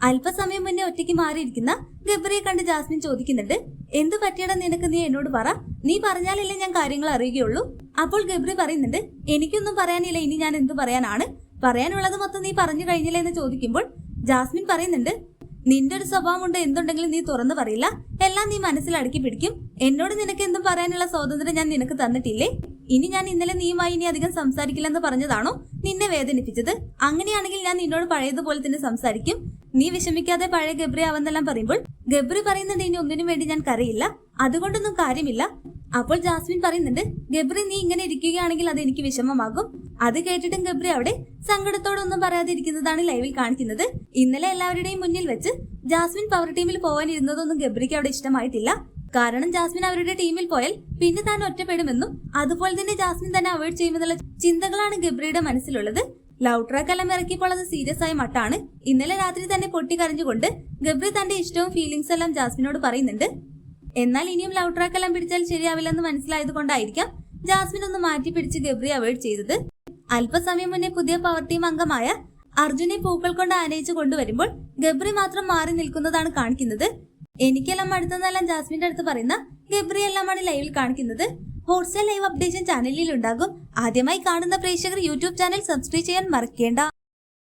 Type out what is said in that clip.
അല്പസമയം മുന്നേ ഒറ്റയ്ക്ക് മാറിയിരിക്കുന്ന ഗബ്രിയെ കണ്ട് ജാസ്മിൻ ചോദിക്കുന്നുണ്ട്, എന്ത് പറ്റിയടാ നിനക്ക്, നീ എന്നോട് പറ, നീ പറഞ്ഞാലല്ലേ ഞാൻ കാര്യങ്ങൾ അറിയുകയുള്ളൂ. അപ്പോൾ ഗബ്രി പറയുന്നുണ്ട്, എനിക്കൊന്നും പറയാനില്ല, ഇനി ഞാൻ എന്തു പറയാനാണ്, പറയാനുള്ളത് മൊത്തം നീ പറഞ്ഞു കഴിഞ്ഞില്ല എന്ന് ചോദിക്കുമ്പോൾ ജാസ്മിൻ പറയുന്നുണ്ട്, നിന്റെ ഒരു സ്വഭാവമുണ്ട്, എന്തുണ്ടെങ്കിലും നീ തുറന്നു പറയില്ല, എല്ലാം നീ മനസ്സിൽ അടുക്കി പിടിക്കും. എന്നോട് നിനക്ക് എന്തും പറയാനുള്ള സ്വാതന്ത്ര്യം ഞാൻ നിനക്ക് തന്നിട്ടില്ലേ? ഇനി ഞാൻ ഇന്നലെ നീയുമായി ഇനി അധികം സംസാരിക്കില്ലെന്ന് പറഞ്ഞതാണോ നിന്നെ വേദനിപ്പിച്ചത്? അങ്ങനെയാണെങ്കിൽ ഞാൻ നിന്നോട് പഴയതുപോലെ തന്നെ സംസാരിക്കും. നീ വിഷമിക്കാതെ പഴയ ഗബ്രി ആവെന്നെല്ലാം പറയുമ്പോൾ ഗബ്രി പറയുന്നുണ്ട്, ഇനി ഒന്നിനും വേണ്ടി ഞാൻ കരയില്ല, അതുകൊണ്ടൊന്നും കാര്യമില്ല. അപ്പോൾ ജാസ്മിൻ പറയുന്നുണ്ട്, ഗബ്രി നീ ഇങ്ങനെ ഇരിക്കുകയാണെങ്കിൽ അത് എനിക്ക് വിഷമമാകും. അത് കേട്ടിട്ടും ഗബ്രി അവിടെ സങ്കടത്തോടൊന്നും പറയാതെ ഇരിക്കുന്നതാണ് ലൈവിൽ കാണിക്കുന്നത്. ഇന്നലെ എല്ലാവരുടെയും മുന്നിൽ വെച്ച് ജാസ്മിൻ പവർ ടീമിൽ പോകാനിരുന്നതൊന്നും ഗബ്രിക്ക് അവിടെ ഇഷ്ടമായിട്ടില്ല. കാരണം ജാസ്മിൻ അവരുടെ ടീമിൽ പോയാൽ പിന്നെ താൻ ഒറ്റപ്പെടുമെന്നും അതുപോലെ തന്നെ ജാസ്മിൻ തന്നെ അവോയ്ഡ് ചെയ്യുമെന്നുള്ള ചിന്തകളാണ് ഗബ്രിയുടെ മനസ്സിലുള്ളത്. ലവ് ട്രാക്ക് എല്ലാം ഇറക്കിയപ്പോൾ അത് സീരിയസ് ആയ മട്ടാണ്. ഇന്നലെ രാത്രി തന്നെ പൊട്ടിക്കരഞ്ഞുകൊണ്ട് ഗബ്രി തന്റെ ഇഷ്ടവും ഫീലിംഗ്സ് എല്ലാം ജാസ്മിനോട് പറയുന്നുണ്ട്. എന്നാൽ ഇനിയും ലവ് ട്രാക്ക് എല്ലാം പിടിച്ചാൽ ശരിയാവില്ലെന്ന് മനസ്സിലായത് കൊണ്ടായിരിക്കാം ജാസ്മിൻ ഒന്ന് മാറ്റി പിടിച്ച് ഗബ്രി അവോയ്ഡ് ചെയ്തത്. അല്പസമയം മുന്നേ പുതിയ പവർ ടീം അംഗമായ അർജുനെ പൂക്കൾ കൊണ്ട് ആനയിച്ചു കൊണ്ടുവരുമ്പോൾ ഗബ്രി മാത്രം മാറി നിൽക്കുന്നതാണ് കാണിക്കുന്നത്. എനിക്കെല്ലാം അടുത്തെന്നെല്ലാം ജാസ്മിന്റെ അടുത്ത് പറയുന്ന ഗബ്രി എല്ലാമാണ് ലൈവിൽ കാണിക്കുന്നത്. ഹോട്ട്സ്റ്റാർ ലൈവ് അപ്ഡേഷൻ ചാനലിൽ ഉണ്ടാകും. ആദ്യമായി കാണുന്ന പ്രേക്ഷകർ യൂട്യൂബ് ചാനൽ സബ്സ്ക്രൈബ് ചെയ്യാൻ മറക്കേണ്ട.